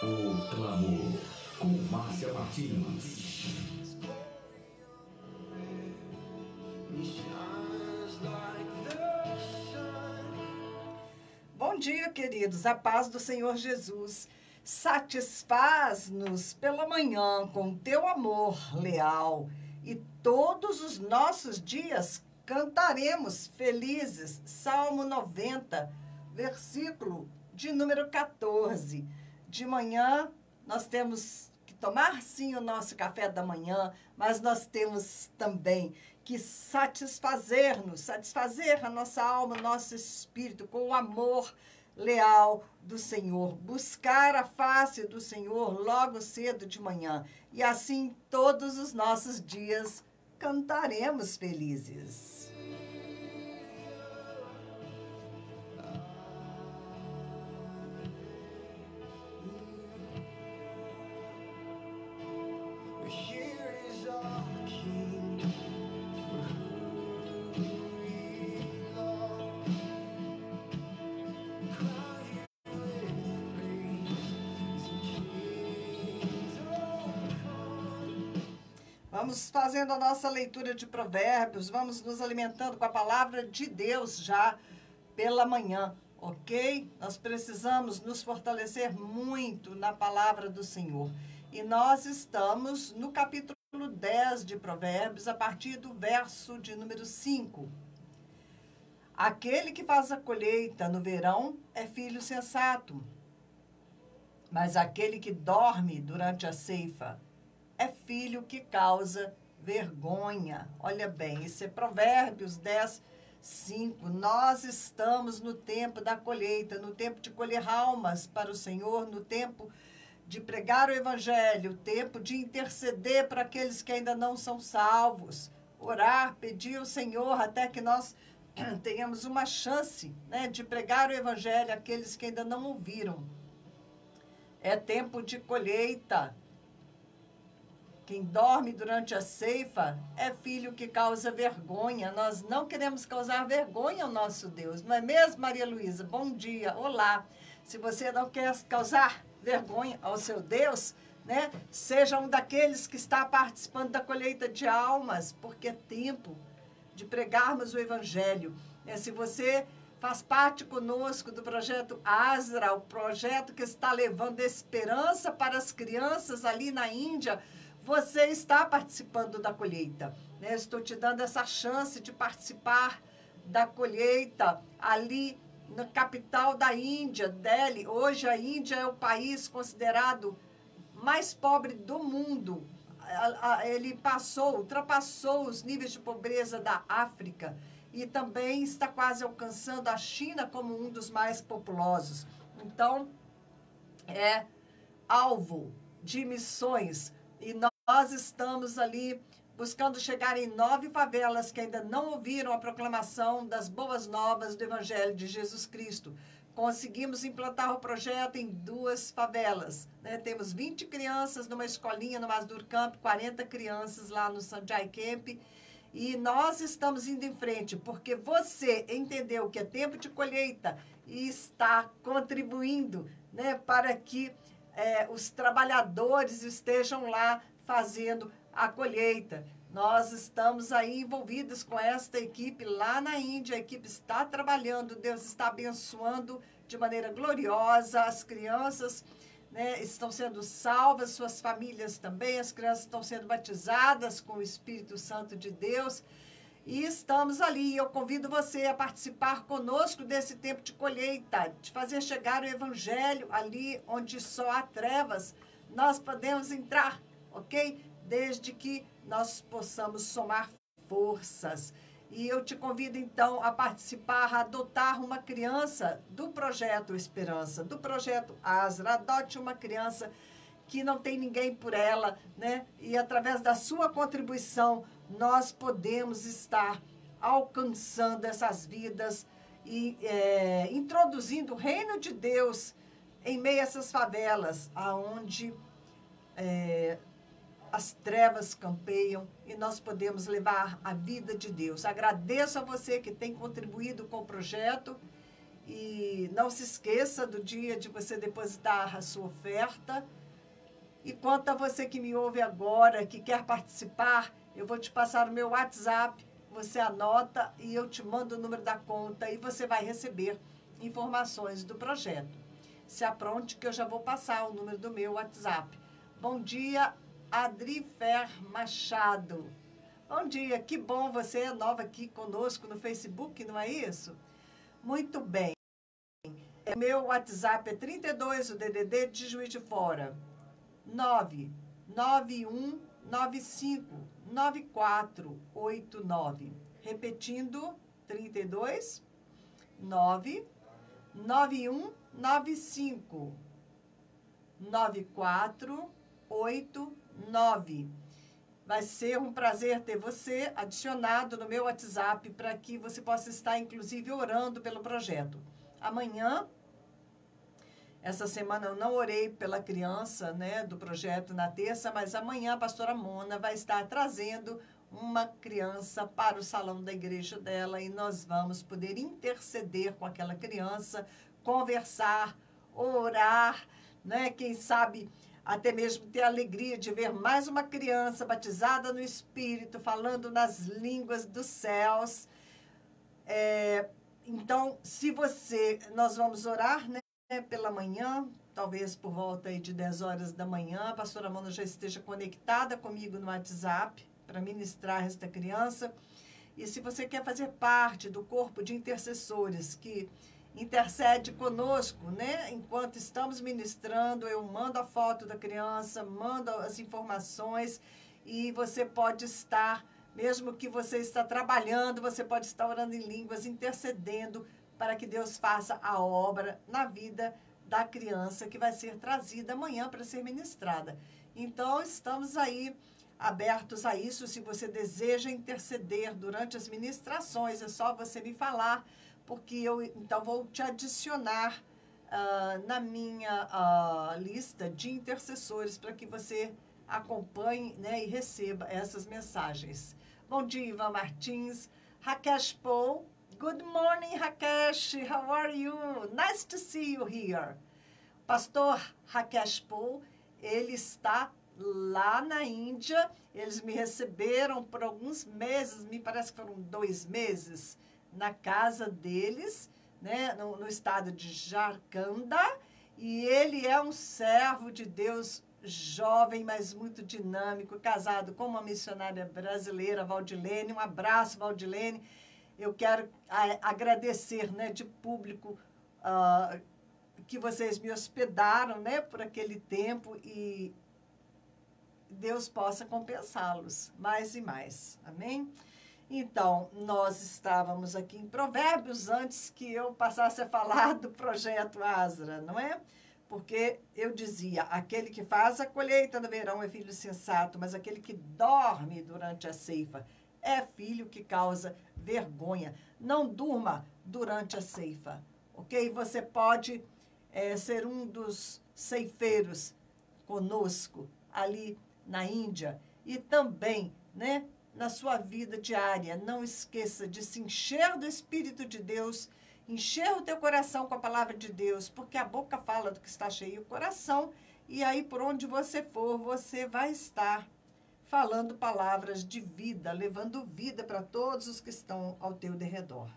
O Clamor, com Márcia Martins. Bom dia, queridos. A paz do Senhor Jesus satisfaz-nos pela manhã com teu amor leal, e todos os nossos dias cantaremos felizes. Salmo 90, versículo de número 14. De manhã, nós temos que tomar, sim, o nosso café da manhã, mas nós temos também que satisfazer a nossa alma, o nosso espírito com o amor leal do Senhor, buscar a face do Senhor logo cedo de manhã, e assim todos os nossos dias cantaremos felizes. Vamos fazendo a nossa leitura de Provérbios, vamos nos alimentando com a palavra de Deus já pela manhã, ok? Nós precisamos nos fortalecer muito na palavra do Senhor. E nós estamos no capítulo 10 de Provérbios, a partir do verso de número 5. Aquele que faz a colheita no verão é filho sensato, mas aquele que dorme durante a ceifa é filho que causa vergonha. Olha bem, isso é Provérbios 10, 5. Nós estamos no tempo da colheita, no tempo de colher almas para o Senhor, no tempo de pregar o Evangelho, tempo de interceder para aqueles que ainda não são salvos, orar, pedir ao Senhor até que nós tenhamos uma chance, né, de pregar o Evangelho àqueles que ainda não ouviram. É tempo de colheita. Quem dorme durante a ceifa é filho que causa vergonha. Nós não queremos causar vergonha ao nosso Deus, não é mesmo, Maria Luísa? Bom dia, olá. Se você não quer causar vergonha ao seu Deus, né, seja um daqueles que está participando da colheita de almas, porque é tempo de pregarmos o Evangelho. Se você faz parte conosco do projeto Asra, o projeto que está levando esperança para as crianças ali na Índia, você está participando da colheita, né? Estou te dando essa chance de participar da colheita ali na capital da Índia, Delhi. Hoje a Índia é o país considerado mais pobre do mundo. Ele ultrapassou os níveis de pobreza da África e também está quase alcançando a China como um dos mais populosos. Então, é alvo de missões. E nós estamos ali buscando chegar em 9 favelas que ainda não ouviram a proclamação das boas novas do Evangelho de Jesus Cristo. Conseguimos implantar o projeto em 2 favelas, né? Temos 20 crianças numa escolinha no Masdur Camp, 40 crianças lá no Sanjay Camp. E nós estamos indo em frente, porque você entendeu que é tempo de colheita e está contribuindo, né, para que os trabalhadores estejam lá fazendo a colheita. Nós estamos aí envolvidos com esta equipe lá na Índia. A equipe está trabalhando, Deus está abençoando de maneira gloriosa. As crianças, né, estão sendo salvas, suas famílias também. As crianças estão sendo batizadas com o Espírito Santo de Deus. E estamos ali. Eu convido você a participar conosco desse tempo de colheita, de fazer chegar o Evangelho ali onde só há trevas. Nós podemos entrar, ok? Desde que nós possamos somar forças. E eu te convido, então, a participar, a adotar uma criança do Projeto Esperança, do Projeto Asra. Adote uma criança que não tem ninguém por ela, né? E através da sua contribuição, nós podemos estar alcançando essas vidas e introduzindo o reino de Deus em meio a essas favelas, aonde as trevas campeiam, e nós podemos levar a vida de Deus. Agradeço a você que tem contribuído com o projeto E não se esqueça do dia de você depositar a sua oferta. E quanto a você que me ouve agora, que quer participar, eu vou te passar o meu WhatsApp, você anota e eu te mando o número da conta e você vai receber informações do projeto. Se apronte que eu já vou passar o número do meu WhatsApp. Bom dia, Adrifer Machado. Bom dia, que bom, você é nova aqui conosco no Facebook, não é isso? Muito bem. Meu WhatsApp é 32, o DDD de Juiz de Fora. 991959489. Repetindo, 32 991959489. Vai ser um prazer ter você adicionado no meu WhatsApp para que você possa estar, inclusive, orando pelo projeto. Amanhã, essa semana eu não orei pela criança, né, do projeto na terça, mas amanhã a pastora Mona vai estar trazendo uma criança para o salão da igreja dela e nós vamos poder interceder com aquela criança, conversar, orar, né, quem sabe até mesmo ter a alegria de ver mais uma criança batizada no Espírito, falando nas línguas dos céus. Então, nós vamos orar, né, pela manhã, talvez por volta aí de 10 horas da manhã, a pastora Mona já esteja conectada comigo no WhatsApp para ministrar esta criança. E se você quer fazer parte do corpo de intercessores que intercede conosco, né? Enquanto estamos ministrando, eu mando a foto da criança, mando as informações e você pode estar, mesmo que você está trabalhando, você pode estar orando em línguas, intercedendo para que Deus faça a obra na vida da criança que vai ser trazida amanhã para ser ministrada. Então, estamos aí abertos a isso. Se você deseja interceder durante as ministrações, é só você me falar, porque eu então vou te adicionar na minha lista de intercessores para que você acompanhe, né, e receba essas mensagens. Bom dia, Ivan Martins. Rakesh Paul. Good morning, Rakesh. How are you? Nice to see you here. Pastor Rakesh Paul, ele está lá na Índia. Eles me receberam por alguns meses, me parece que foram 2 meses, na casa deles, né, no estado de Jharkhand. E ele é um servo de Deus jovem, mas muito dinâmico, casado com uma missionária brasileira, Valdilene. Um abraço, Valdilene. Eu quero agradecer, né, de público que vocês me hospedaram, né, por aquele tempo e Deus possa compensá-los mais e mais. Amém? Então, nós estávamos aqui em Provérbios antes que eu passasse a falar do projeto Asra, não é? Porque eu dizia, aquele que faz a colheita no verão é filho sensato, mas aquele que dorme durante a ceifa é filho que causa vergonha. Não durma durante a ceifa, ok? Você pode ser um dos ceifeiros conosco ali na Índia e também, né, na sua vida diária. Não esqueça de se encher do Espírito de Deus, encher o teu coração com a palavra de Deus, porque a boca fala do que está cheio o coração, e aí por onde você for, você vai estar falando palavras de vida, levando vida para todos os que estão ao teu derredor.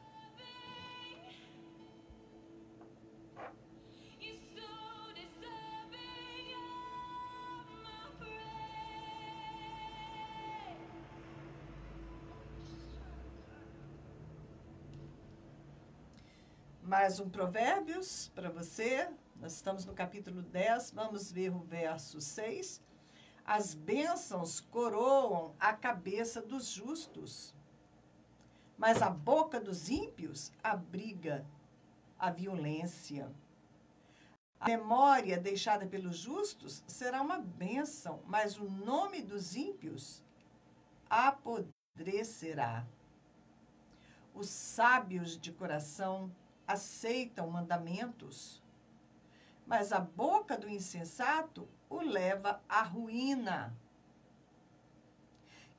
Mais um Provérbios para você. Nós estamos no capítulo 10, vamos ver o verso 6. As bênçãos coroam a cabeça dos justos, mas a boca dos ímpios abriga a violência. A memória deixada pelos justos será uma bênção, mas o nome dos ímpios apodrecerá. Os sábios de coração aceitam mandamentos, mas a boca do insensato o leva à ruína.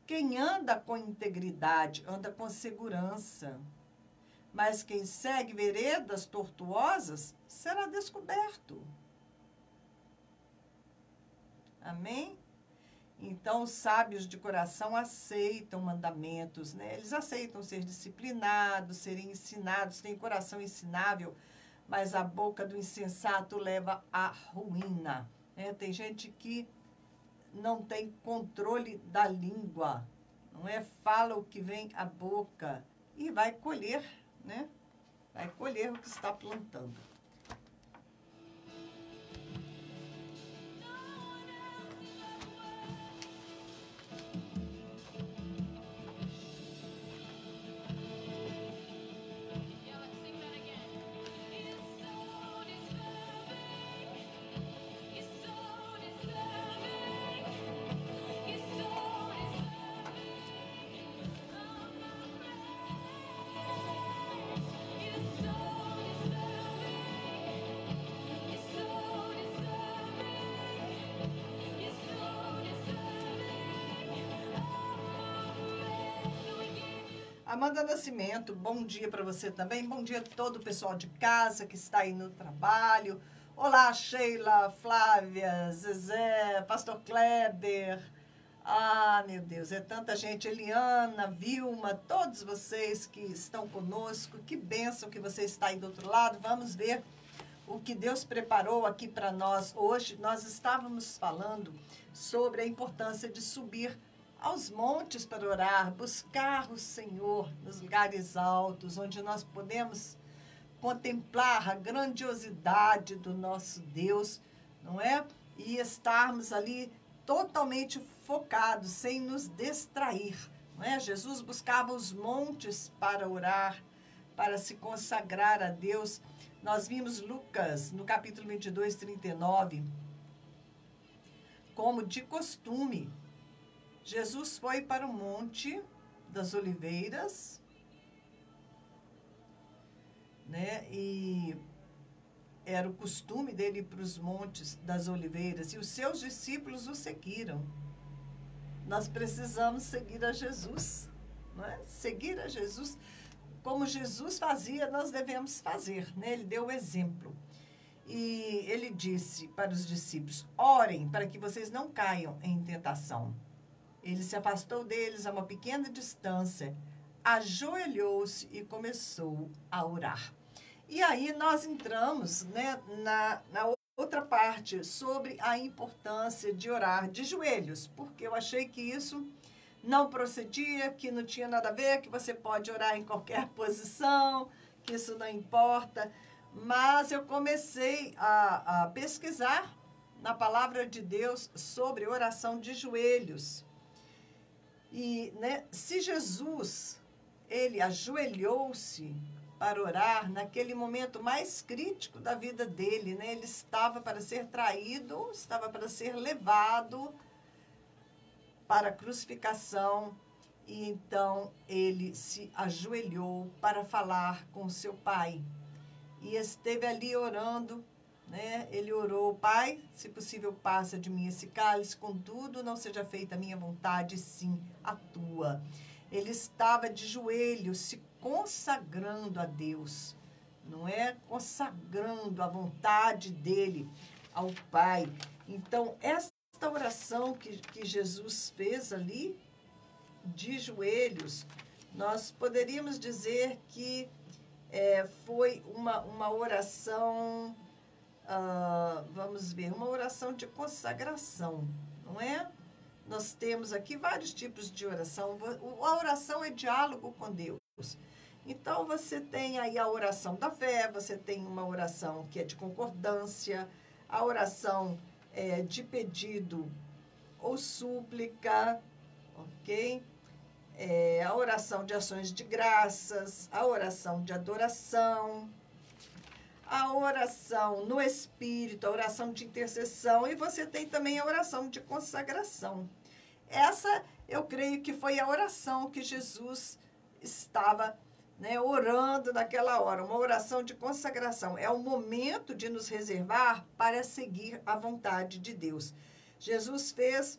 Quem anda com integridade anda com segurança, mas quem segue veredas tortuosas será descoberto. Amém? Então, os sábios de coração aceitam mandamentos, né? Eles aceitam ser disciplinados, serem ensinados, têm coração ensinável, mas a boca do insensato leva à ruína, né? Tem gente que não tem controle da língua, não é? Fala o que vem à boca e vai colher, né? Vai colher o que está plantando. Amanda Nascimento, bom dia para você também. Bom dia a todo o pessoal de casa que está aí no trabalho. Olá, Sheila, Flávia, Zezé, Pastor Kleber. Ah, meu Deus, é tanta gente. Eliana, Vilma, todos vocês que estão conosco. Que bênção que você está aí do outro lado. Vamos ver o que Deus preparou aqui para nós hoje. Nós estávamos falando sobre a importância de subir aos montes para orar, buscar o Senhor nos lugares altos, onde nós podemos contemplar a grandiosidade do nosso Deus, não é? E estarmos ali totalmente focados, sem nos distrair, não é? Jesus buscava os montes para orar, para se consagrar a Deus. Nós vimos Lucas, no capítulo 22, 39, como de costume, Jesus foi para o Monte das Oliveiras, né? E era o costume dele ir para os Montes das Oliveiras, e os seus discípulos o seguiram. Nós precisamos seguir a Jesus, não é? Seguir a Jesus. Como Jesus fazia, nós devemos fazer, né? Ele deu o exemplo. E ele disse para os discípulos: orem para que vocês não caiam em tentação. Ele se afastou deles a uma pequena distância, ajoelhou-se e começou a orar. E aí nós entramos, né, na outra parte, sobre a importância de orar de joelhos, porque eu achei que isso não procedia, que não tinha nada a ver, que você pode orar em qualquer posição, que isso não importa. Mas eu comecei a pesquisar na palavra de Deus sobre oração de joelhos. E, né, se Jesus, ele ajoelhou-se para orar naquele momento mais crítico da vida dele, né? Ele estava para ser traído, estava para ser levado para a crucificação, e então ele se ajoelhou para falar com seu pai. E esteve ali orando, né? Ele orou: Pai, se possível, passa de mim esse cálice, contudo, não seja feita a minha vontade, sim a tua. Ele estava de joelhos, se consagrando a Deus, não é? Consagrando a vontade dele ao Pai. Então, esta oração que Jesus fez ali, de joelhos, nós poderíamos dizer que foi uma oração... vamos ver, uma oração de consagração, não é? Nós temos aqui vários tipos de oração. A oração é diálogo com Deus. Então, você tem aí a oração da fé, você tem uma oração que é de concordância, a oração de pedido ou súplica, ok? A oração de ações de graças, a oração de adoração, a oração no Espírito, a oração de intercessão, e você tem também a oração de consagração. Essa, eu creio que foi a oração que Jesus estava, né, orando naquela hora, uma oração de consagração. É o momento de nos reservar para seguir a vontade de Deus. Jesus fez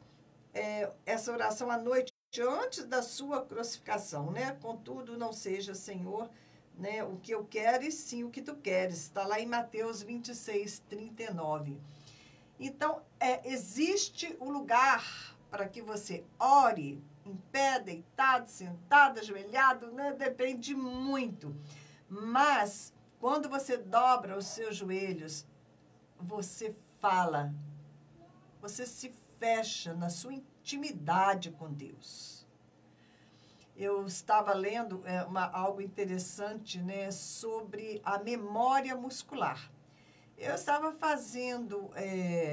essa oração à noite antes da sua crucificação, né? Contudo, não seja, Senhor, né? O que eu quero e sim o que tu queres. Está lá em Mateus 26:39. Então, existe um lugar para que você ore, em pé, deitado, sentado, ajoelhado, né? Depende muito. Mas, quando você dobra os seus joelhos, você fala, você se fecha na sua intimidade com Deus. Eu estava lendo algo interessante, né, sobre a memória muscular. Eu estava fazendo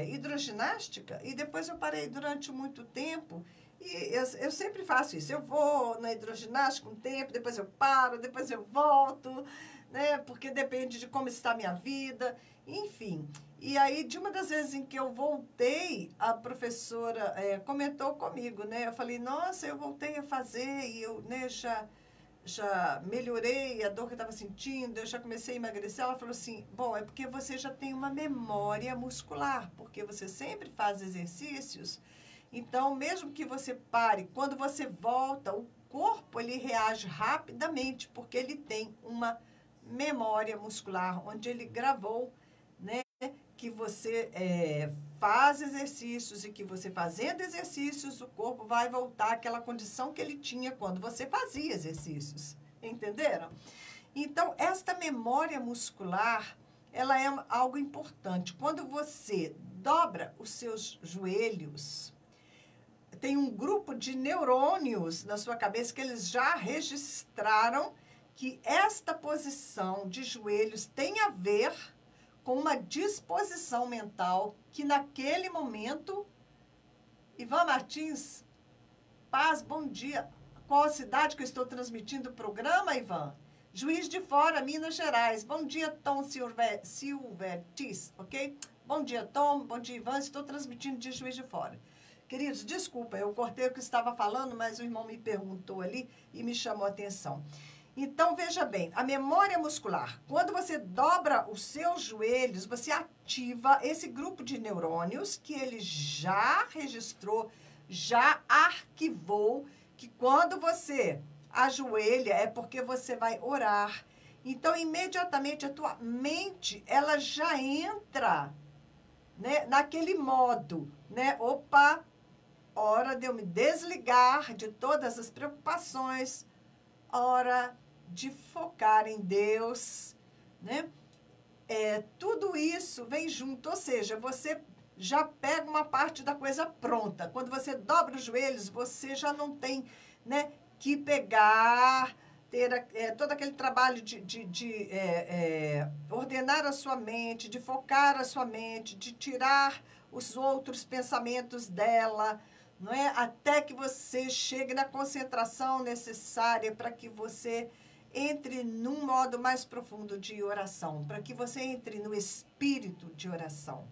hidroginástica e depois eu parei durante muito tempo. E eu sempre faço isso. Eu vou na hidroginástica um tempo, depois eu paro, depois eu volto, né? Porque depende de como está a minha vida, enfim. E aí, de uma das vezes em que eu voltei, a professora comentou comigo, né? Eu falei, nossa, eu voltei a fazer e eu, né, já melhorei a dor que eu estava sentindo, eu já comecei a emagrecer. Ela falou assim, bom, é porque você já tem uma memória muscular, porque você sempre faz exercícios. Então, mesmo que você pare, quando você volta, o corpo ele reage rapidamente, porque ele tem uma memória muscular, onde ele gravou, né, que você faz exercícios e que você fazendo exercícios, o corpo vai voltar àquela condição que ele tinha quando você fazia exercícios. Entenderam? Então, esta memória muscular, ela é algo importante. Quando você dobra os seus joelhos, tem um grupo de neurônios na sua cabeça que eles já registraram que esta posição de joelhos tem a ver com uma disposição mental que naquele momento... Ivan Martins, Paz, bom dia. Qual a cidade que eu estou transmitindo o programa, Ivan? Juiz de Fora, Minas Gerais. Bom dia, Tom Silvertis, ok? Bom dia, Tom. Bom dia, Ivan. Estou transmitindo de Juiz de Fora. Queridos, desculpa, eu cortei o que estava falando, mas o irmão me perguntou ali e me chamou a atenção. Então, veja bem, a memória muscular, quando você dobra os seus joelhos, você ativa esse grupo de neurônios que ele já registrou, já arquivou, que quando você ajoelha é porque você vai orar. Então, imediatamente, a tua mente, ela já entra, né, naquele modo, né? Opa, hora de eu me desligar de todas as preocupações, hora de focar em Deus, né? Tudo isso vem junto, ou seja, você já pega uma parte da coisa pronta. Quando você dobra os joelhos, você já não tem, né, que pegar, ter todo aquele trabalho de ordenar a sua mente, de focar a sua mente, de tirar os outros pensamentos dela, não é? Até que você chegue na concentração necessária para que você entre num modo mais profundo de oração, para que você entre no espírito de oração.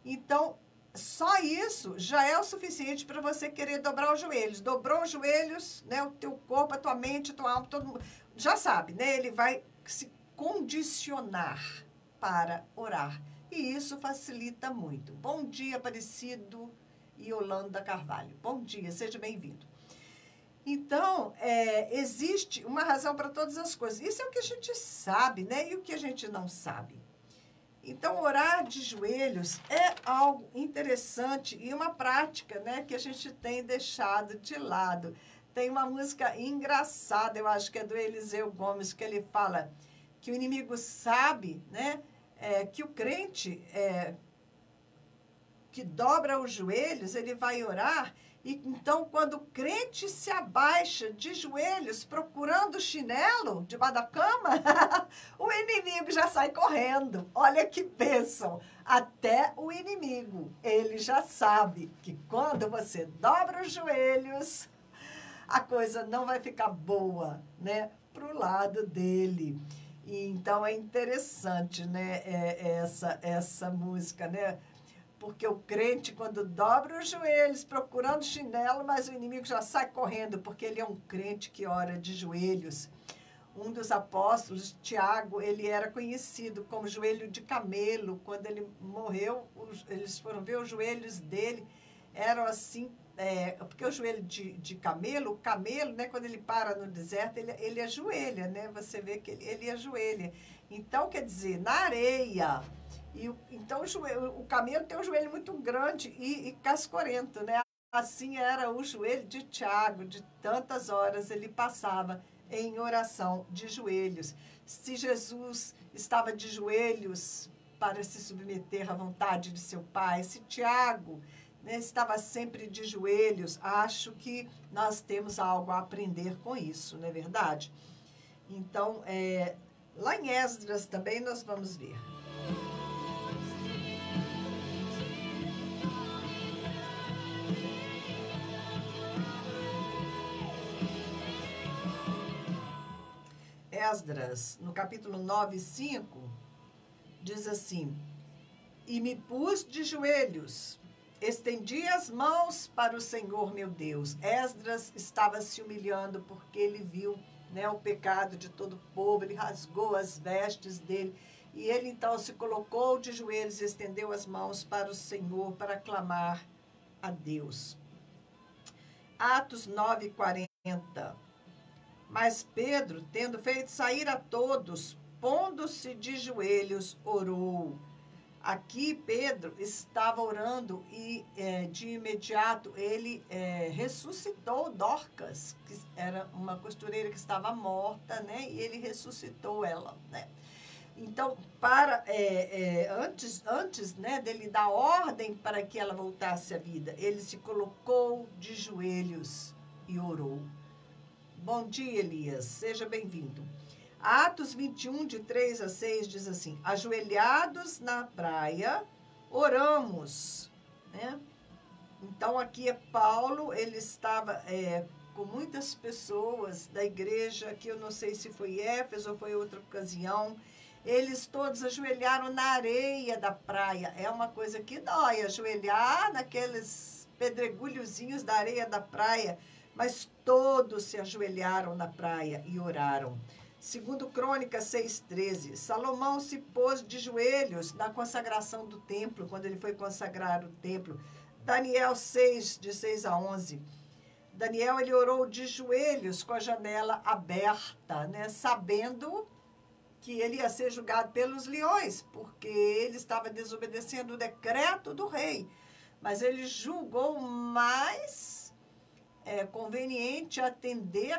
Então, só isso já é o suficiente para você querer dobrar os joelhos. Dobrou os joelhos, né? O teu corpo, a tua mente, a tua alma, todo mundo já sabe, né? Ele vai se condicionar para orar. E isso facilita muito. Bom dia, Aparecido e Yolanda Carvalho. Bom dia, seja bem-vindo. Então, existe uma razão para todas as coisas. Isso é o que a gente sabe, né? E o que a gente não sabe. Então, orar de joelhos é algo interessante e uma prática, né, que a gente tem deixado de lado. Tem uma música engraçada, eu acho que é do Eliseu Gomes, que ele fala que o inimigo sabe, né, que o crente que dobra os joelhos, ele vai orar. E então, quando o crente se abaixa de joelhos, procurando o chinelo debaixo da cama, o inimigo já sai correndo. Olha que bênção! Até o inimigo, ele já sabe que quando você dobra os joelhos, a coisa não vai ficar boa, né, para o lado dele. E, então, é interessante, né, essa música, né? Porque o crente, quando dobra os joelhos, procurando chinelo, mas o inimigo já sai correndo, porque ele é um crente que ora de joelhos. Um dos apóstolos, Tiago, ele era conhecido como joelho de camelo. Quando ele morreu, eles foram ver os joelhos dele, eram assim porque o joelho de camelo, o camelo, né, quando ele para no deserto, ele ajoelha, né? Você vê que ele ajoelha. Então, quer dizer, na areia. Então, o camelo tem um joelho muito grande e cascorento, né? Assim era o joelho de Tiago, de tantas horas ele passava em oração de joelhos. Se Jesus estava de joelhos para se submeter à vontade de seu Pai, se Tiago, né, estava sempre de joelhos, acho que nós temos algo a aprender com isso, não é verdade? Então, lá em Esdras também nós vamos ver. Esdras, no capítulo 9, 5, diz assim: e me pus de joelhos, estendi as mãos para o Senhor meu Deus. Esdras estava se humilhando porque ele viu, né, o pecado de todo o povo, ele rasgou as vestes dele, e ele então se colocou de joelhos e estendeu as mãos para o Senhor para clamar a Deus. Atos 9, 40. Mas Pedro, tendo feito sair a todos, pondo-se de joelhos, orou. Aqui Pedro estava orando e de imediato ele ressuscitou Dorcas, que era uma costureira que estava morta, né? E ele ressuscitou ela, né? Então, antes, né, dele dar ordem para que ela voltasse à vida, ele se colocou de joelhos e orou. Bom dia, Elias. Seja bem-vindo. Atos 21, de 3 a 6, diz assim: ajoelhados na praia, oramos. Né? Então, aqui é Paulo, ele estava com muitas pessoas da igreja, que eu não sei se foi Éfeso ou foi outra ocasião. Eles todos ajoelharam na areia da praia. É uma coisa que dói, ajoelhar naqueles pedregulhozinhos da areia da praia. Mas todos se ajoelharam na praia e oraram. Segundo Crônicas 6:13, Salomão se pôs de joelhos na consagração do templo, quando ele foi consagrar o templo. Daniel 6, de 6 a 11. Daniel, ele orou de joelhos com a janela aberta, né, sabendo que ele ia ser julgado pelos leões, porque ele estava desobedecendo o decreto do rei. Mas ele julgou mais conveniente atender,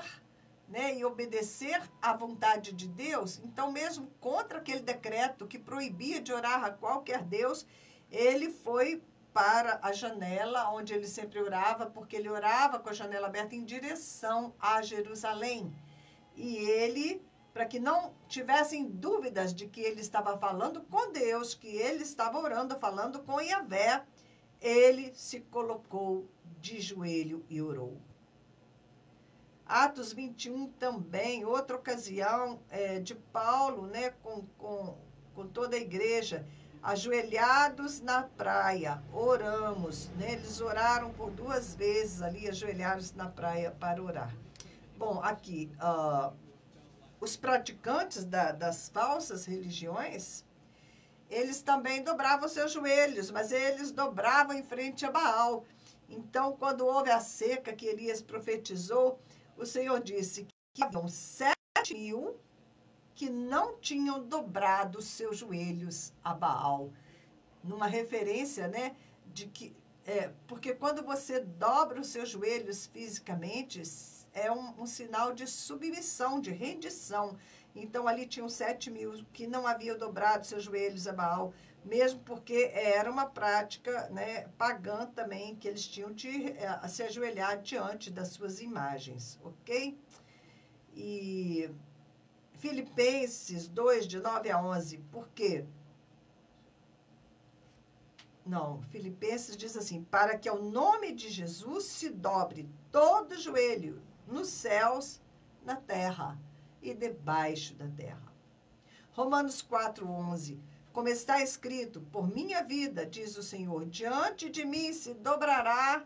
né, e obedecer à vontade de Deus. Então, mesmo contra aquele decreto que proibia de orar a qualquer Deus, ele foi para a janela onde ele sempre orava, porque ele orava com a janela aberta em direção a Jerusalém. E ele, para que não tivessem dúvidas de que ele estava falando com Deus, que ele estava orando, falando com Yahvé, ele se colocou de joelho e orou. Atos 21 também, outra ocasião de Paulo, né, com toda a igreja, ajoelhados na praia, oramos, né? Eles oraram por 2 vezes ali, ajoelhados na praia para orar. Bom, aqui, os praticantes das falsas religiões, eles também dobravam seus joelhos, mas eles dobravam em frente a Baal. Então, quando houve a seca que Elias profetizou, o Senhor disse que haviam 7.000 que não tinham dobrado seus joelhos a Baal. Numa referência, né, de que... porque quando você dobra os seus joelhos fisicamente, é um sinal de submissão, de rendição. Então, ali tinham 7.000 que não haviam dobrado seus joelhos a Baal, mesmo porque era uma prática, né, pagã também, que eles tinham de se ajoelhar diante das suas imagens, ok? E Filipenses 2, de 9 a 11, por quê? Não, Filipenses diz assim: para que ao nome de Jesus se dobre todo joelho, nos céus, na terra e debaixo da terra. Romanos 4:11, como está escrito, por minha vida, diz o Senhor, diante de mim se dobrará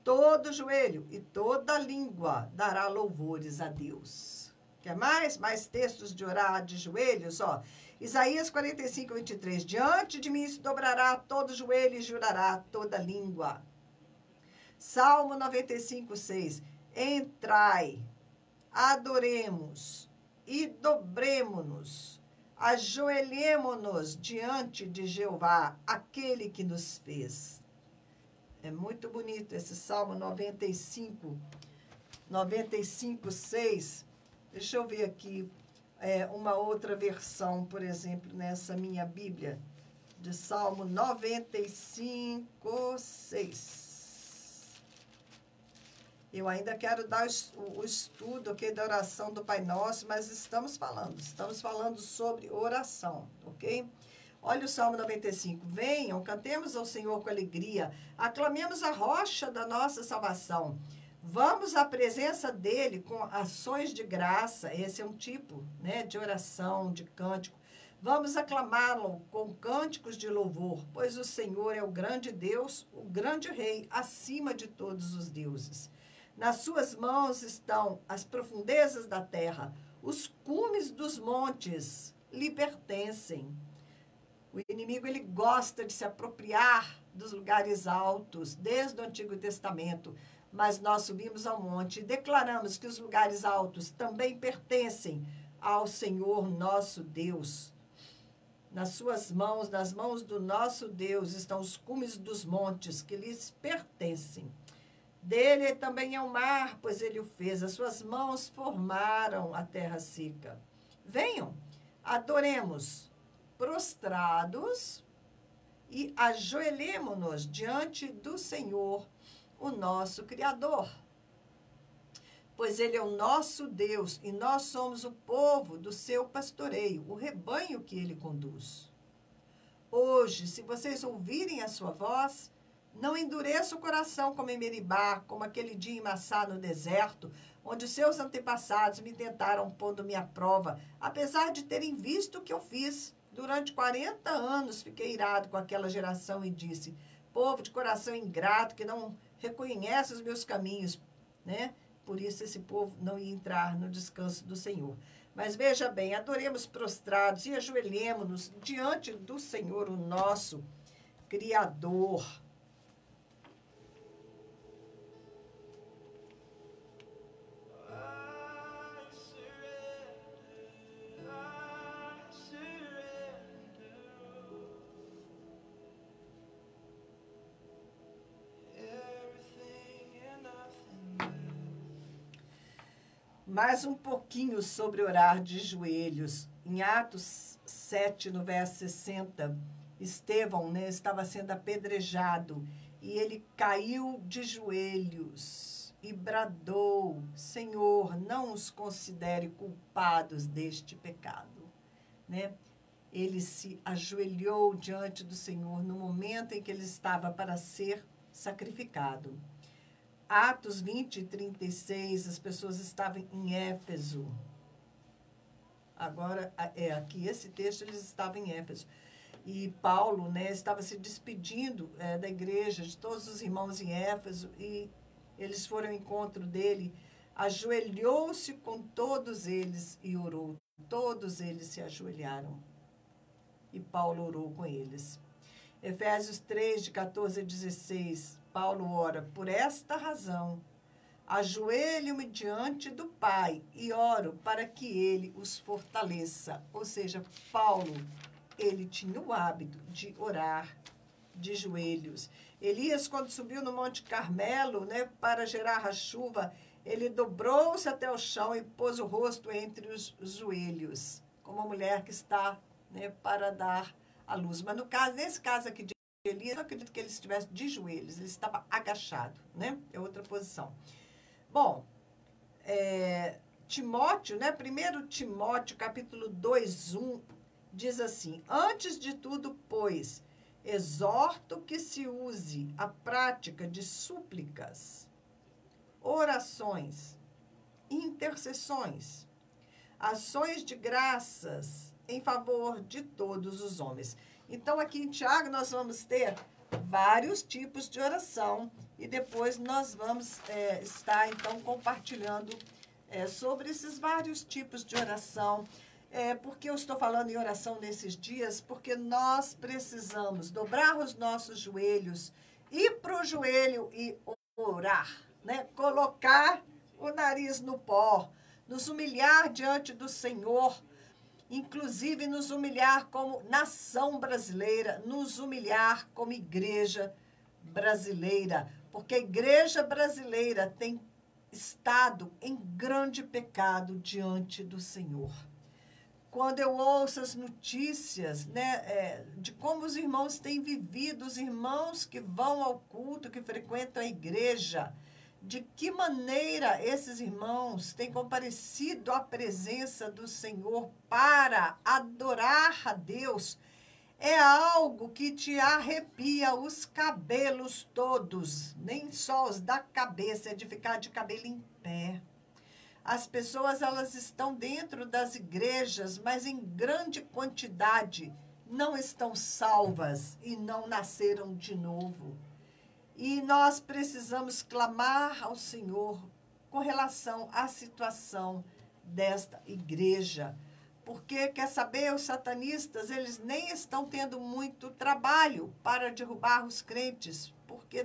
todo joelho e toda língua dará louvores a Deus. Quer mais? Mais textos de orar de joelhos? Ó, Isaías 45:23, diante de mim se dobrará todo joelho e jurará toda língua. Salmo 95:6. Entrai, adoremos e dobremo-nos, ajoelhemo-nos diante de Jeová, aquele que nos fez. É muito bonito esse Salmo 95:6. Deixa eu ver aqui uma outra versão, por exemplo, nessa minha Bíblia, de Salmo 95:6. Eu ainda quero dar o estudo aqui da oração do Pai Nosso, mas estamos falando sobre oração, ok? Olha o Salmo 95. Venham, cantemos ao Senhor com alegria, aclamemos a rocha da nossa salvação. Vamos à presença dele com ações de graça. Esse é um tipo, né, de oração, de cântico. Vamos aclamá-lo com cânticos de louvor, pois o Senhor é o grande Deus, o grande Rei, acima de todos os deuses. Nas suas mãos estão as profundezas da terra, os cumes dos montes lhe pertencem. O inimigo, ele gosta de se apropriar dos lugares altos, desde o Antigo Testamento, mas nós subimos ao monte e declaramos que os lugares altos também pertencem ao Senhor nosso Deus. Nas suas mãos, nas mãos do nosso Deus, estão os cumes dos montes que lhes pertencem. Dele também é o mar, pois ele o fez. As suas mãos formaram a terra seca. Venham, adoremos, prostrados, e ajoelhemo-nos diante do Senhor, o nosso Criador. Pois ele é o nosso Deus e nós somos o povo do seu pastoreio, o rebanho que ele conduz. Hoje, se vocês ouvirem a sua voz, não endureça o coração como em Meribá, como aquele dia em Massá no deserto, onde seus antepassados me tentaram pondo-me à prova, apesar de terem visto o que eu fiz. Durante 40 anos fiquei irado com aquela geração e disse, povo de coração ingrato que não reconhece os meus caminhos, né? Por isso esse povo não ia entrar no descanso do Senhor. Mas veja bem, adoremos prostrados e ajoelhemo-nos diante do Senhor, o nosso Criador. Mais um pouquinho sobre orar de joelhos. Em Atos 7, no verso 60, Estevão, né, estava sendo apedrejado e ele caiu de joelhos e bradou, Senhor, não os considere culpados deste pecado. Né? Ele se ajoelhou diante do Senhor no momento em que ele estava para ser sacrificado. Atos 20 e 36, as pessoas estavam em Éfeso. Agora, aqui, esse texto, eles estavam em Éfeso. E Paulo, né, estava se despedindo da igreja, de todos os irmãos em Éfeso, e eles foram ao encontro dele, ajoelhou-se com todos eles e orou. Todos eles se ajoelharam. E Paulo orou com eles. Efésios 3, de 14 a 16, Paulo ora, por esta razão, ajoelho-me diante do Pai e oro para que ele os fortaleça. Ou seja, Paulo, ele tinha o hábito de orar de joelhos. Elias, quando subiu no Monte Carmelo, né, para gerar a chuva, ele dobrou-se até o chão e pôs o rosto entre os joelhos, como uma mulher que está, né, para dar a luz. Mas nesse caso aqui de Elias, eu não acredito que ele estivesse de joelhos, ele estava agachado, né? É outra posição. Bom, Timóteo, né? 1 Timóteo, capítulo 2:1, diz assim, antes de tudo, pois, exorto que se use a prática de súplicas, orações, intercessões, ações de graças em favor de todos os homens. Então, aqui em Tiago, nós vamos ter vários tipos de oração e depois nós vamos estar, então, compartilhando sobre esses vários tipos de oração. Porque eu estou falando em oração nesses dias? Porque nós precisamos dobrar os nossos joelhos, ir para o joelho e orar, né? Colocar o nariz no pó, nos humilhar diante do Senhor, inclusive nos humilhar como nação brasileira, nos humilhar como igreja brasileira, porque a igreja brasileira tem estado em grande pecado diante do Senhor. Quando eu ouço as notícias, né, de como os irmãos têm vivido, os irmãos que vão ao culto, que frequentam a igreja, de que maneira esses irmãos têm comparecido à presença do Senhor para adorar a Deus, é algo que te arrepia os cabelos todos, nem só os da cabeça, é de ficar de cabelo em pé. As pessoas, elas estão dentro das igrejas, mas em grande quantidade não estão salvas e não nasceram de novo. E nós precisamos clamar ao Senhor com relação à situação desta igreja. Porque, quer saber, os satanistas, eles nem estão tendo muito trabalho para derrubar os crentes, porque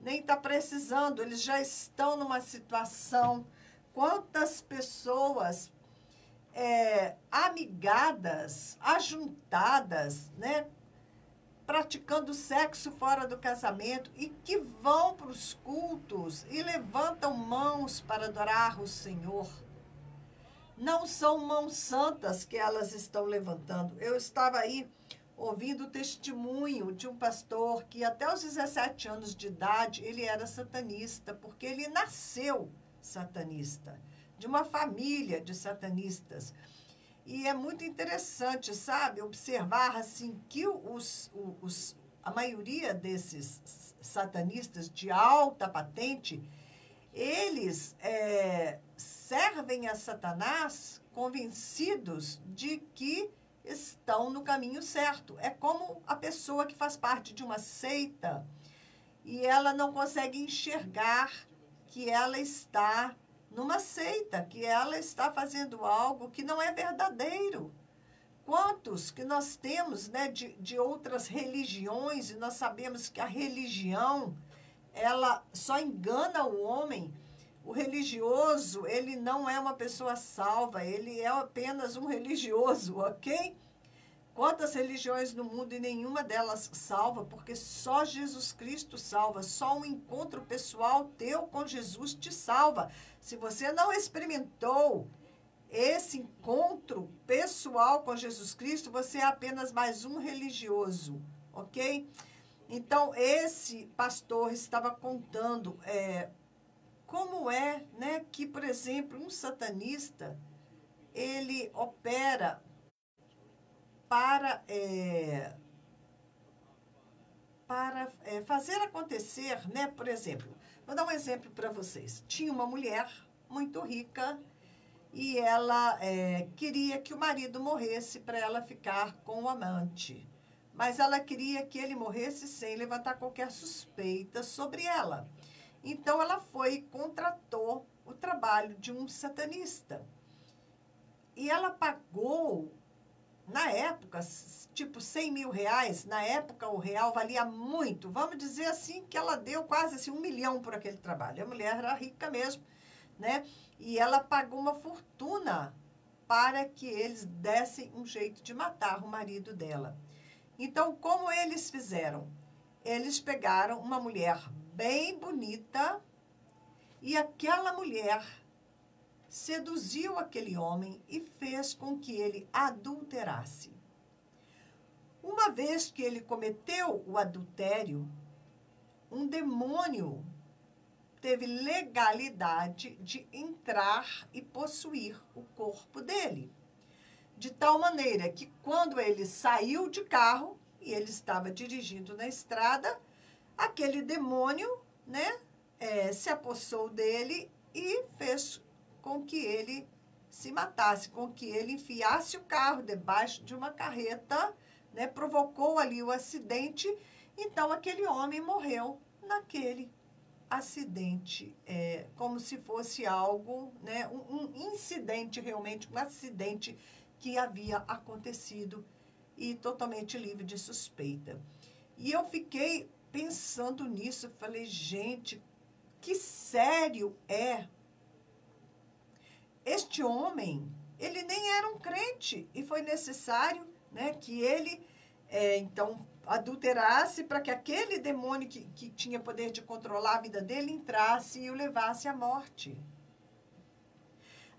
nem está precisando, eles já estão numa situação. Quantas pessoas amigadas, ajuntadas, né, praticando sexo fora do casamento e que vão para os cultos e levantam mãos para adorar o Senhor. Não são mãos santas que elas estão levantando. Eu estava aí ouvindo o testemunho de um pastor que até os 17 anos de idade ele era satanista, porque ele nasceu satanista, de uma família de satanistas. E é muito interessante, sabe, observar assim que a maioria desses satanistas de alta patente, eles servem a Satanás convencidos de que estão no caminho certo. É como a pessoa que faz parte de uma seita e ela não consegue enxergar que ela está numa seita, que ela está fazendo algo que não é verdadeiro. Quantos que nós temos, né, de outras religiões, e nós sabemos que a religião, ela só engana o homem. O religioso, ele não é uma pessoa salva, ele é apenas um religioso, ok? Quantas religiões no mundo e nenhuma delas salva, porque só Jesus Cristo salva, só um encontro pessoal teu com Jesus te salva. Se você não experimentou esse encontro pessoal com Jesus Cristo, você é apenas mais um religioso, ok? Então, esse pastor estava contando como é, né, que, por exemplo, um satanista, ele opera para fazer acontecer, né? Por exemplo, vou dar um exemplo para vocês. Tinha uma mulher muito rica e ela queria que o marido morresse para ela ficar com o amante. Mas ela queria que ele morresse sem levantar qualquer suspeita sobre ela. Então, ela foi e contratou o trabalho de um satanista. E ela pagou, na época, tipo 100 mil reais. Na época, o real valia muito. Vamos dizer assim que ela deu quase assim, 1 milhão por aquele trabalho. A mulher era rica mesmo, né? E ela pagou uma fortuna para que eles dessem um jeito de matar o marido dela. Então, como eles fizeram? Eles pegaram uma mulher bem bonita e aquela mulher seduziu aquele homem e fez com que ele adulterasse. Uma vez que ele cometeu o adultério, um demônio teve legalidade de entrar e possuir o corpo dele. De tal maneira que quando ele saiu de carro e ele estava dirigindo na estrada, aquele demônio, né, se apossou dele e fez com que ele se matasse, com que ele enfiasse o carro debaixo de uma carreta, né, provocou ali o acidente. Então, aquele homem morreu naquele acidente, como se fosse algo, né, um incidente realmente, um acidente que havia acontecido e totalmente livre de suspeita. E eu fiquei pensando nisso, eu falei, gente, que sério é? Este homem, ele nem era um crente e foi necessário, né, que ele, então, adulterasse para que aquele demônio que tinha poder de controlar a vida dele entrasse e o levasse à morte.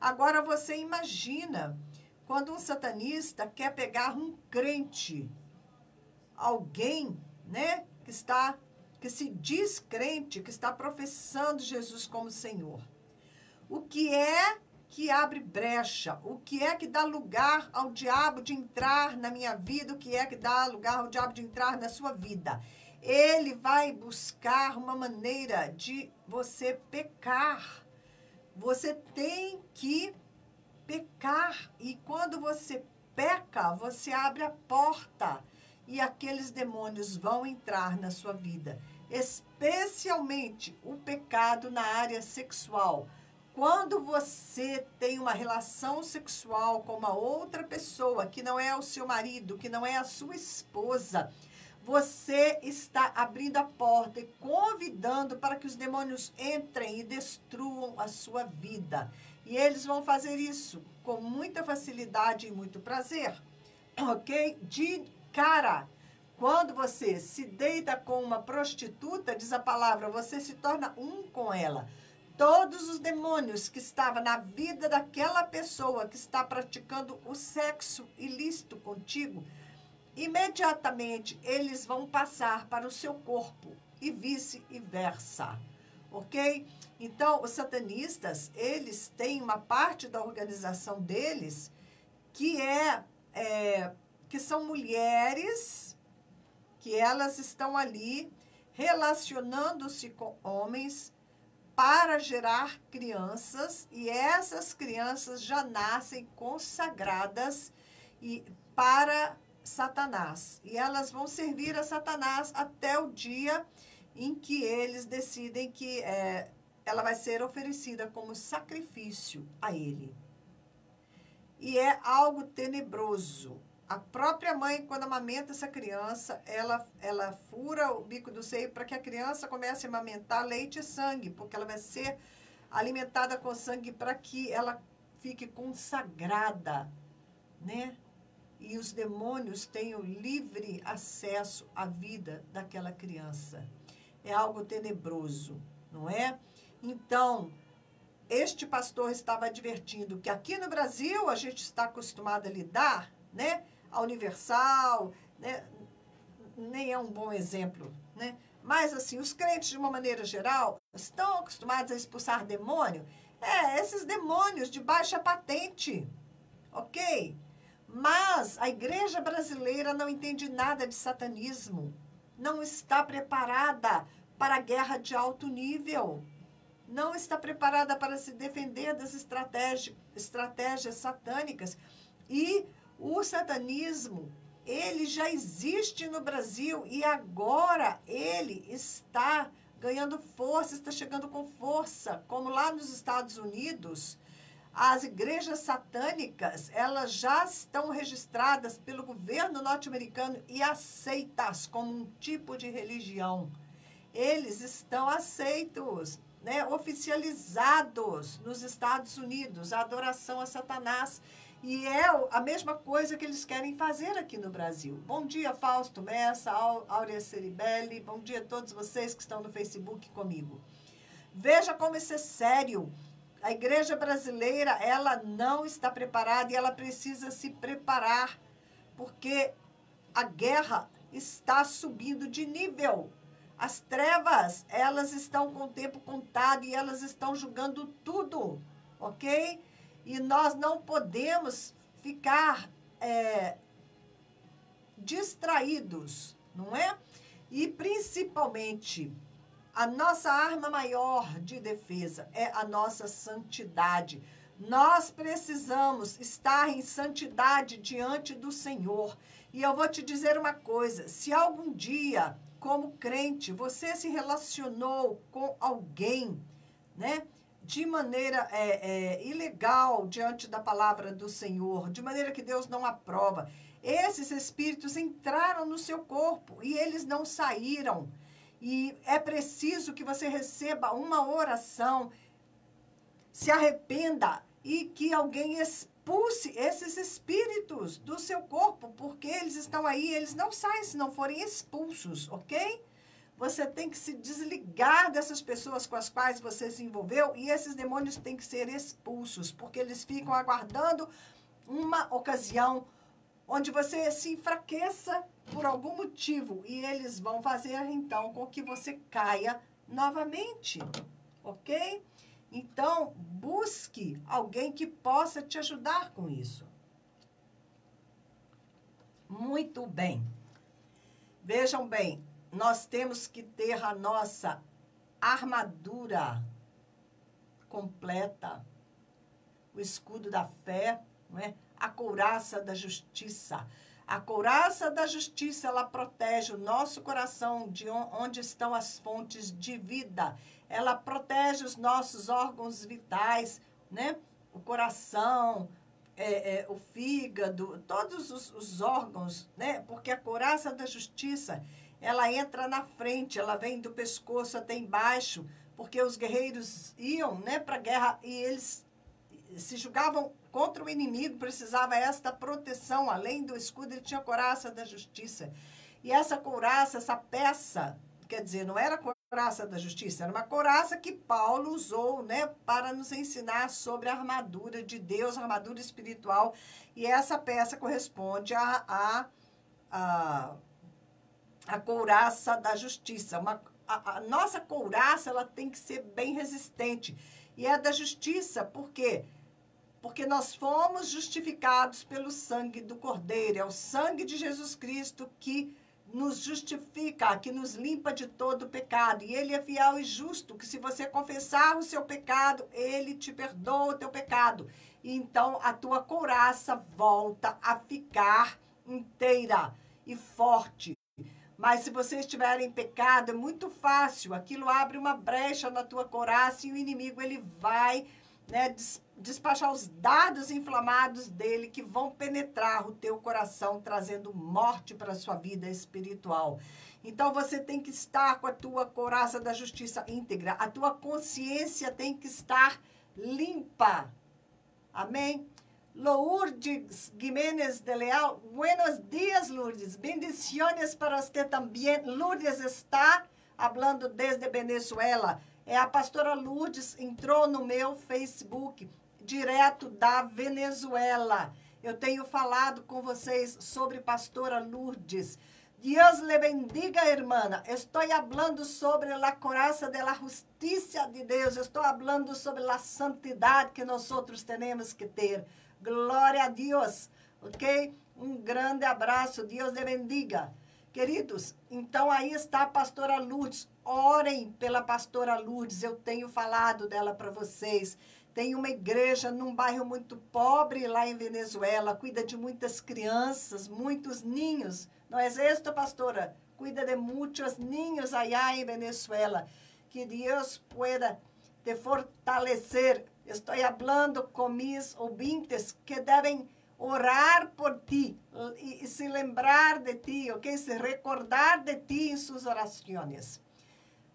Agora você imagina quando um satanista quer pegar um crente, alguém, né, que se diz crente, que está professando Jesus como Senhor. O que é que abre brecha? O que é que dá lugar ao diabo de entrar na minha vida? O que é que dá lugar ao diabo de entrar na sua vida? Ele vai buscar uma maneira de você pecar. Você tem que pecar. E quando você peca, você abre a porta e aqueles demônios vão entrar na sua vida. Especialmente o pecado na área sexual. Quando você tem uma relação sexual com uma outra pessoa, que não é o seu marido, que não é a sua esposa, você está abrindo a porta e convidando para que os demônios entrem e destruam a sua vida. E eles vão fazer isso com muita facilidade e muito prazer, ok? De cara, quando você se deita com uma prostituta, diz a palavra, você se torna um com ela. Todos os demônios que estavam na vida daquela pessoa que está praticando o sexo ilícito contigo, imediatamente eles vão passar para o seu corpo e vice-versa, ok? Então, os satanistas, eles têm uma parte da organização deles que são mulheres, que elas estão ali relacionando-se com homens para gerar crianças, e essas crianças já nascem consagradas para Satanás. E elas vão servir a Satanás até o dia em que eles decidem que ela vai ser oferecida como sacrifício a ele. E é algo tenebroso. A própria mãe, quando amamenta essa criança, ela fura o bico do seio para que a criança comece a amamentar leite e sangue, porque ela vai ser alimentada com sangue para que ela fique consagrada, né? E os demônios tenham livre acesso à vida daquela criança. É algo tenebroso, não é? Então, este pastor estava advertindo que aqui no Brasil a gente está acostumado a lidar, né? A Universal, né? Nem é um bom exemplo, né? Mas, assim, os crentes, de uma maneira geral, estão acostumados a expulsar demônio. Esses demônios de baixa patente, ok? Mas a igreja brasileira não entende nada de satanismo. Não está preparada para a guerra de alto nível. Não está preparada para se defender das estratégias satânicas. E o satanismo, ele já existe no Brasil e agora ele está ganhando força, está chegando com força, como lá nos Estados Unidos. As igrejas satânicas, elas já estão registradas pelo governo norte-americano e aceitas como um tipo de religião. Eles estão aceitos, né, oficializados nos Estados Unidos, a adoração a Satanás. E é a mesma coisa que eles querem fazer aqui no Brasil. Bom dia, Fausto Messa, Áurea Ceribelli. Bom dia a todos vocês que estão no Facebook comigo. Veja como isso é sério. A igreja brasileira, ela não está preparada e ela precisa se preparar, porque a guerra está subindo de nível. As trevas, elas estão com o tempo contado e elas estão julgando tudo, ok? E nós não podemos ficar distraídos, não é? E principalmente, a nossa arma maior de defesa é a nossa santidade. Nós precisamos estar em santidade diante do Senhor. E eu vou te dizer uma coisa, se algum dia, como crente, você se relacionou com alguém, né? De maneira ilegal diante da palavra do Senhor, de maneira que Deus não aprova. Esses espíritos entraram no seu corpo e eles não saíram. E é preciso que você receba uma oração, se arrependa e que alguém expulse esses espíritos do seu corpo, porque eles estão aí, eles não saem se não forem expulsos, ok? Você tem que se desligar dessas pessoas com as quais você se envolveu e esses demônios têm que ser expulsos, porque eles ficam aguardando uma ocasião onde você se enfraqueça por algum motivo e eles vão fazer, então, com que você caia novamente, ok? Então, busque alguém que possa te ajudar com isso. Muito bem. Vejam bem, nós temos que ter a nossa armadura completa, o escudo da fé, não é? A couraça da justiça. A couraça da justiça, ela protege o nosso coração de onde estão as fontes de vida. Ela protege os nossos órgãos vitais, né? O coração, o fígado, todos os órgãos, né? Porque a couraça da justiça, ela entra na frente, ela vem do pescoço até embaixo, porque os guerreiros iam, né, para a guerra e eles se julgavam contra o inimigo, precisava esta proteção. Além do escudo, ele tinha a couraça da justiça. E essa couraça, essa peça, quer dizer, não era a couraça da justiça, era uma couraça que Paulo usou, né, para nos ensinar sobre a armadura de Deus, a armadura espiritual. E essa peça corresponde à couraça da justiça. A nossa couraça, ela tem que ser bem resistente. E é da justiça, por quê? Porque nós fomos justificados pelo sangue do Cordeiro. É o sangue de Jesus Cristo que nos justifica, que nos limpa de todo pecado. E ele é fiel e justo, que se você confessar o seu pecado, ele te perdoa o teu pecado. E então a tua couraça volta a ficar inteira e forte. Mas se você estiver em pecado, é muito fácil. Aquilo abre uma brecha na tua couraça e o inimigo, ele vai, né, despachar os dardos inflamados dele que vão penetrar o teu coração, trazendo morte para a sua vida espiritual. Então, você tem que estar com a tua couraça da justiça íntegra. A tua consciência tem que estar limpa. Amém? Lourdes Jiménez de Leal, buenos días, Lourdes. Bendiciones para usted también. Lourdes está hablando desde Venezuela. A pastora Lourdes entrou no meu Facebook, direto da Venezuela. Eu tenho falado com vocês sobre pastora Lourdes. Dios le bendiga, hermana. Estou falando sobre a coraça de la justiça de Deus. Estou falando sobre a santidade que nós temos que ter. Glória a Deus, ok? Um grande abraço, Deus te bendiga. Queridos, então aí está a pastora Lourdes. Orem pela pastora Lourdes, eu tenho falado dela para vocês. Tem uma igreja num bairro muito pobre lá em Venezuela, cuida de muitas crianças, muitos ninhos. Não é isso, pastora? Cuida de muitos ninhos allá em Venezuela. Que Deus pueda te fortalecer. Estou falando com mis ouvintes que devem orar por ti e se lembrar de ti, ok? Se recordar de ti em suas orações.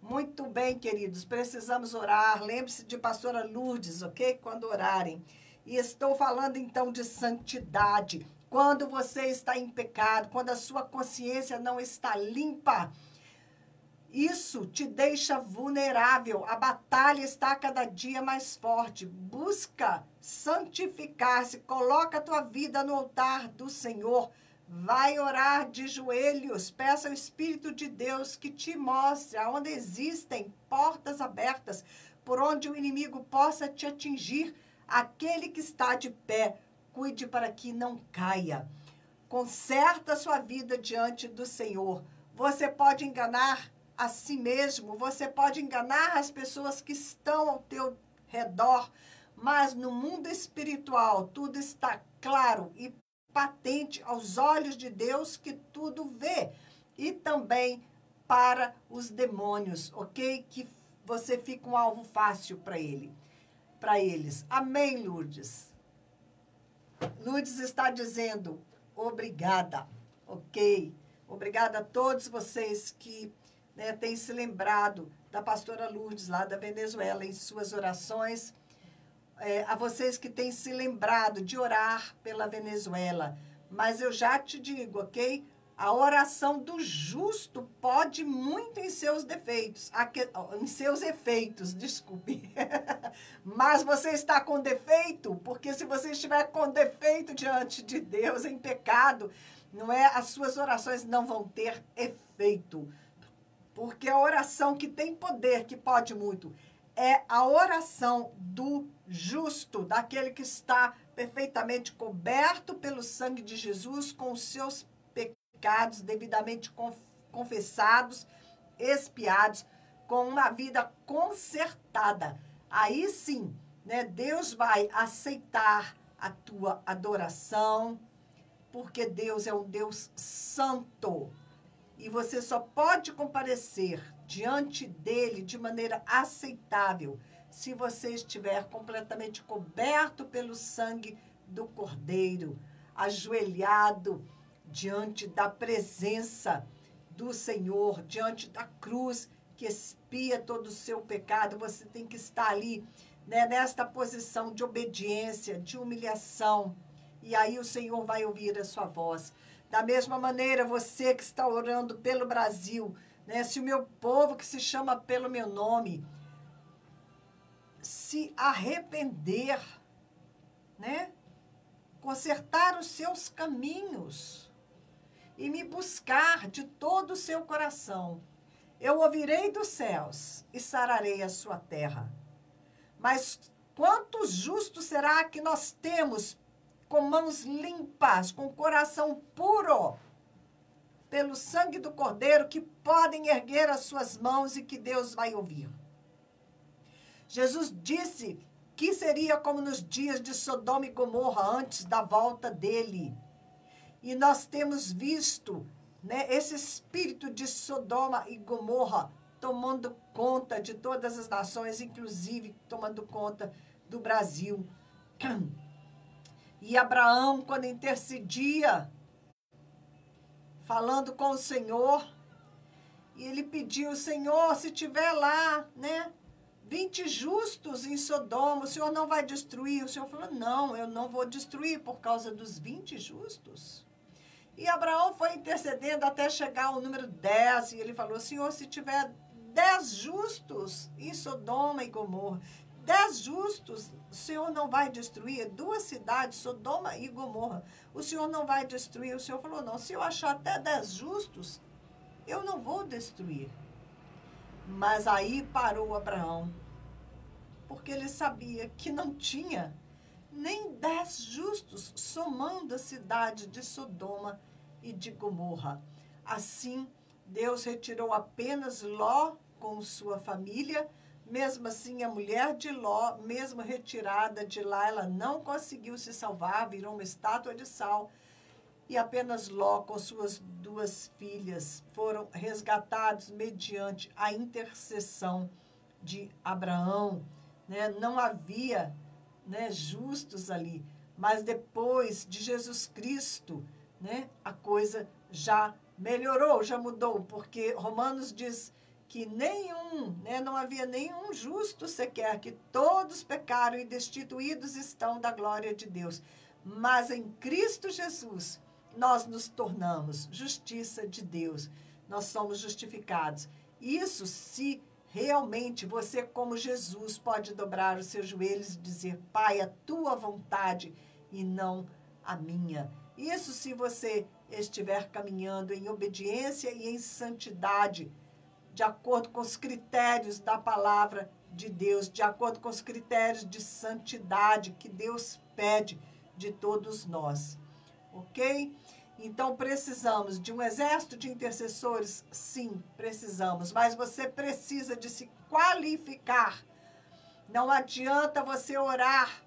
Muito bem, queridos, precisamos orar. Lembre-se de pastora Lourdes, ok? Quando orarem. E estou falando então de santidade. Quando você está em pecado, quando a sua consciência não está limpa, isso te deixa vulnerável. A batalha está cada dia mais forte. Busca santificar-se. Coloca a tua vida no altar do Senhor. Vai orar de joelhos. Peça ao Espírito de Deus que te mostre onde existem portas abertas, por onde o inimigo possa te atingir. Aquele que está de pé, cuide para que não caia. Conserta a sua vida diante do Senhor. Você pode enganar a si mesmo, você pode enganar as pessoas que estão ao teu redor, mas no mundo espiritual tudo está claro e patente aos olhos de Deus que tudo vê. E também para os demônios, ok? Que você fica um alvo fácil para eles. Amém, Lourdes? Lourdes está dizendo obrigada, ok? Obrigada a todos vocês que né, tem se lembrado da pastora Lourdes, lá da Venezuela, em suas orações. A vocês que têm se lembrado de orar pela Venezuela. Mas eu já te digo, ok? A oração do justo pode muito em seus defeitos, em seus efeitos, desculpe. Mas você está com defeito, porque se você estiver com defeito diante de Deus, em pecado, não é? As suas orações não vão ter efeito. Porque a oração que tem poder, que pode muito, é a oração do justo, daquele que está perfeitamente coberto pelo sangue de Jesus, com os seus pecados devidamente confessados, expiados, com uma vida consertada. Aí sim, né, Deus vai aceitar a tua adoração, porque Deus é um Deus santo. E você só pode comparecer diante dele de maneira aceitável se você estiver completamente coberto pelo sangue do Cordeiro, ajoelhado diante da presença do Senhor, diante da cruz que expia todo o seu pecado. Você tem que estar ali, né, nesta posição de obediência, de humilhação. E aí o Senhor vai ouvir a sua voz. Da mesma maneira, você que está orando pelo Brasil, né, se o meu povo que se chama pelo meu nome se arrepender, né, consertar os seus caminhos e me buscar de todo o seu coração, eu ouvirei dos céus e sararei a sua terra. Mas quantos justos será que nós temos com mãos limpas, com coração puro, pelo sangue do Cordeiro, que podem erguer as suas mãos e que Deus vai ouvir? Jesus disse que seria como nos dias de Sodoma e Gomorra, antes da volta dele. E nós temos visto, né, esse espírito de Sodoma e Gomorra tomando conta de todas as nações, inclusive tomando conta do Brasil. E Abraão, quando intercedia, falando com o Senhor, e ele pediu: Senhor, se tiver lá, né, 20 justos em Sodoma, o Senhor não vai destruir? O Senhor falou: não, eu não vou destruir por causa dos 20 justos. E Abraão foi intercedendo até chegar ao número 10, e ele falou: Senhor, se tiver 10 justos em Sodoma e Gomorra, 10 justos, o Senhor não vai destruir? 2 cidades, Sodoma e Gomorra, o Senhor não vai destruir? O Senhor falou: não, se eu achar até 10 justos, eu não vou destruir. Mas aí parou Abraão, porque ele sabia que não tinha nem 10 justos, somando a cidade de Sodoma e de Gomorra. Assim, Deus retirou apenas Ló com sua família. Mesmo assim, a mulher de Ló, mesmo retirada de lá, ela não conseguiu se salvar, virou uma estátua de sal. E apenas Ló, com suas 2 filhas, foram resgatados mediante a intercessão de Abraão. Né? Não havia, né, justos ali, mas depois de Jesus Cristo, né, a coisa já melhorou, já mudou, porque Romanos diz que não havia nenhum justo sequer, que todos pecaram e destituídos estão da glória de Deus. Mas em Cristo Jesus, nós nos tornamos justiça de Deus, nós somos justificados. Isso se realmente você, como Jesus, pode dobrar os seus joelhos e dizer: Pai, a tua vontade e não a minha. Isso se você estiver caminhando em obediência e em santidade, de acordo com os critérios da palavra de Deus, de acordo com os critérios de santidade que Deus pede de todos nós. Ok? Então, precisamos de um exército de intercessores? Sim, precisamos. Mas você precisa de se qualificar. Não adianta você orar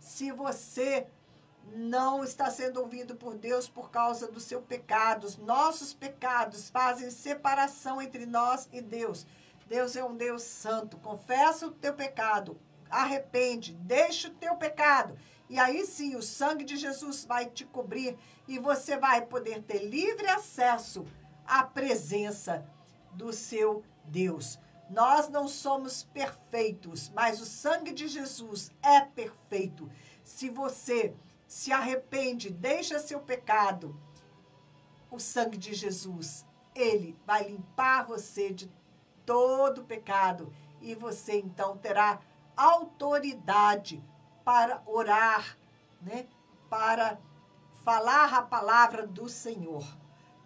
se você não está sendo ouvido por Deus por causa do seu pecado. Os nossos pecados fazem separação entre nós e Deus. Deus é um Deus santo. Confessa o teu pecado. Arrepende. Deixa o teu pecado. E aí sim, o sangue de Jesus vai te cobrir e você vai poder ter livre acesso à presença do seu Deus. Nós não somos perfeitos, mas o sangue de Jesus é perfeito. Se você se arrepende, deixa seu pecado, o sangue de Jesus, ele vai limpar você de todo pecado e você então terá autoridade para orar, né? Para falar a palavra do Senhor.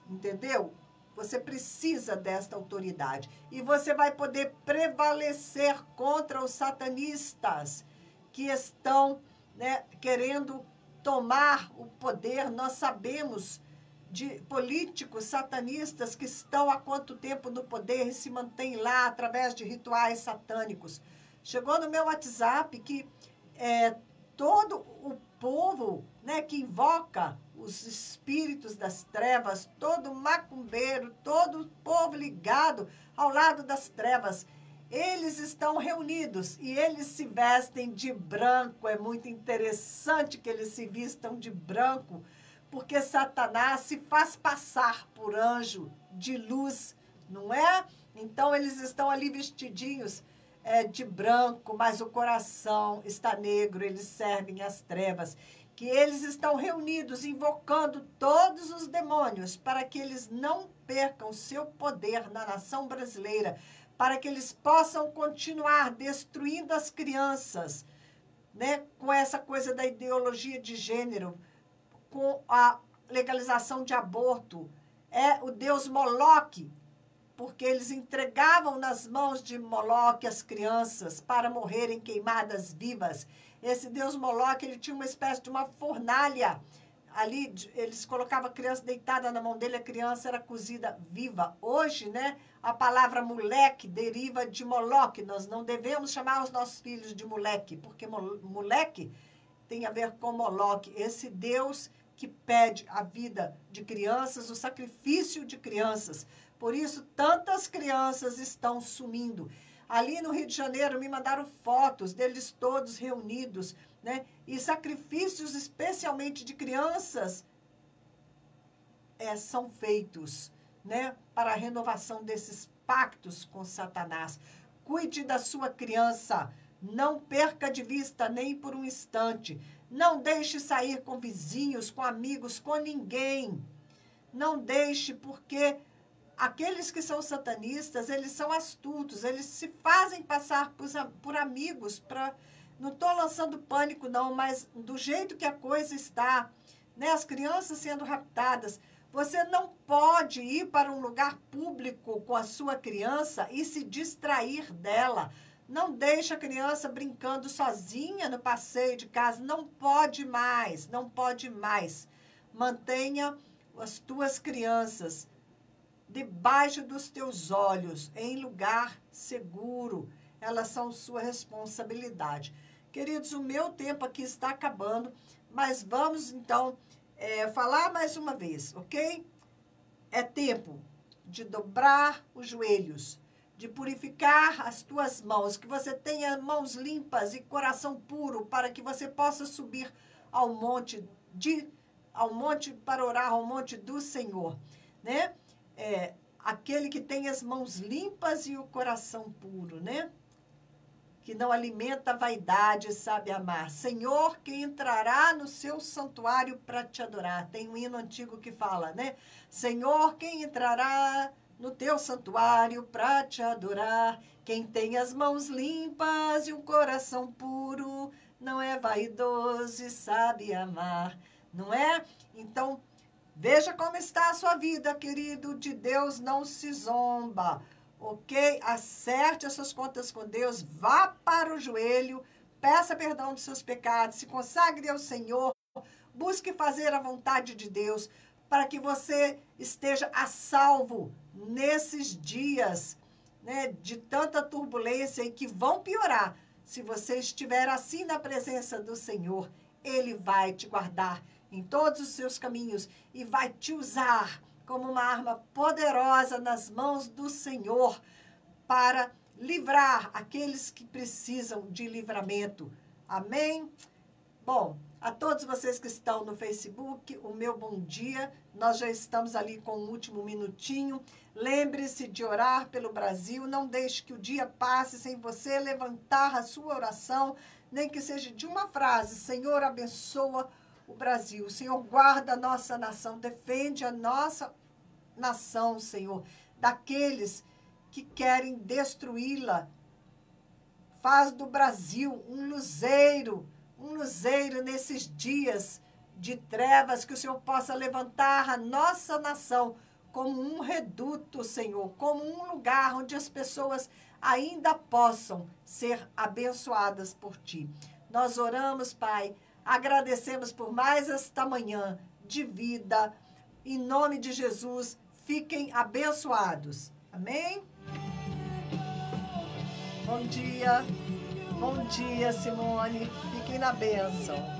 Entendeu? Você precisa desta autoridade. E você vai poder prevalecer contra os satanistas que estão, né, querendo tomar o poder. Nós sabemos de políticos satanistas que estão há quanto tempo no poder e se mantêm lá através de rituais satânicos. Chegou no meu WhatsApp que todo o povo, né, que invoca os espíritos das trevas, todo macumbeiro, todo o povo ligado ao lado das trevas, eles estão reunidos e eles se vestem de branco. É muito interessante que eles se vistam de branco, porque Satanás se faz passar por anjo de luz, não é? Então eles estão ali vestidinhos de branco, mas o coração está negro, eles servem as trevas. Que eles estão reunidos, invocando todos os demônios para que eles não percam seu poder na nação brasileira, para que eles possam continuar destruindo as crianças, né, com essa coisa da ideologia de gênero, com a legalização de aborto. É o deus Moloque, porque eles entregavam nas mãos de Moloque as crianças para morrerem queimadas vivas. Esse deus Moloque, ele tinha uma espécie de uma fornalha. Ali, eles colocavam a criança deitada na mão dele, a criança era cozida viva. Hoje, né, a palavra moleque deriva de Moloque. Nós não devemos chamar os nossos filhos de moleque, porque moleque tem a ver com Moloque, esse deus que pede a vida de crianças, o sacrifício de crianças. Por isso, tantas crianças estão sumindo. Ali no Rio de Janeiro, me mandaram fotos deles todos reunidos, né? E sacrifícios, especialmente de crianças, são feitos, né, para a renovação desses pactos com Satanás. Cuide da sua criança, não perca de vista nem por um instante. Não deixe sair com vizinhos, com amigos, com ninguém. Não deixe, porque aqueles que são satanistas, eles são astutos, eles se fazem passar por amigos. Não estou lançando pânico, não, mas do jeito que a coisa está, né, as crianças sendo raptadas, você não pode ir para um lugar público com a sua criança e se distrair dela. Não deixe a criança brincando sozinha no passeio de casa. Não pode mais, não pode mais. Mantenha as tuas crianças debaixo dos teus olhos, em lugar seguro. Elas são sua responsabilidade. Queridos, o meu tempo aqui está acabando, mas vamos então falar mais uma vez, ok? É tempo de dobrar os joelhos, de purificar as tuas mãos, que você tenha mãos limpas e coração puro, para que você possa subir ao monte para orar, ao monte do Senhor, né? Aquele que tem as mãos limpas e o coração puro, né? Que não alimenta a vaidade, sabe amar. Senhor, quem entrará no seu santuário para te adorar? Tem um hino antigo que fala, né? Senhor, quem entrará no teu santuário para te adorar? Quem tem as mãos limpas e um coração puro, não é vaidoso e sabe amar, não é? Então, veja como está a sua vida, querido. De Deus não se zomba, ok? Acerte as suas contas com Deus, vá para o joelho, peça perdão dos seus pecados, se consagre ao Senhor, busque fazer a vontade de Deus, para que você esteja a salvo nesses dias, né, de tanta turbulência e que vão piorar. Se você estiver assim na presença do Senhor, Ele vai te guardar em todos os seus caminhos e vai te usar como uma arma poderosa nas mãos do Senhor para livrar aqueles que precisam de livramento. Amém? Bom, A todos vocês que estão no Facebook, o meu bom dia. Nós já estamos ali com o último minutinho. Lembre-se de orar pelo Brasil. Não deixe que o dia passe sem você levantar a sua oração, nem que seja de uma frase. Senhor, abençoa o Brasil. Senhor, guarda a nossa nação. Defende a nossa nação, Senhor, daqueles que querem destruí-la. Faz do Brasil um luzeiro nesses dias de trevas, que o Senhor possa levantar a nossa nação como um reduto, Senhor, como um lugar onde as pessoas ainda possam ser abençoadas por Ti. Nós oramos, Pai, agradecemos por mais esta manhã de vida. Em nome de Jesus, fiquem abençoados. Amém? Bom dia, Simone. Fiquem na bênção.